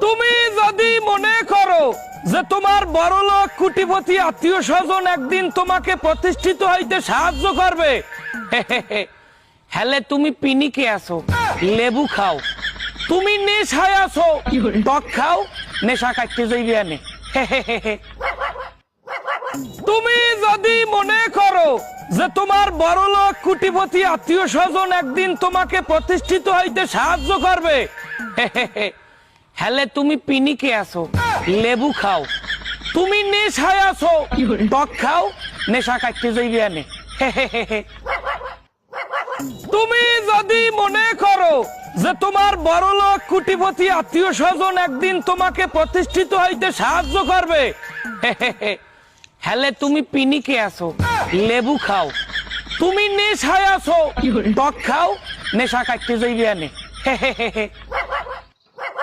তুমি যদি মনে করো যে তোমার বড়লোক কোটিপতি আত্মীয় স্বজন একদিন তোমাকে প্রতিষ্ঠিত হইতে সাহায্য করবে, হেলে তুমি পিনিকে আসো, লেবু খাও। তুমি নেশায় আসো, টক খাও, নেশা কাটতে যাইবে আনে। তুমি যদি মনে করো যে তোমার বড়লোক কোটিপতি আত্মীয় স্বজন একদিন তোমাকে প্রতিষ্ঠিত হইতে সাহায্য করবে, হেলে তুমি পিনিকে আসো, লেবু খাও। তুমি নেশায় আসো, টক খাও, নেশা কাটতে যাইবে আনে। তুমি যদি মনে করো যে তোমার বড়লোক কোটিপতি আত্মীয় স্বজন একদিন তোমাকে প্রতিষ্ঠিত হইতে সাহায্য করবে, হেলে তুমি পিনিকে আসো, লেবু খাও। তুমি নেশায় আসো, টক খাও, নেশা কাটতে যাইবে আনে।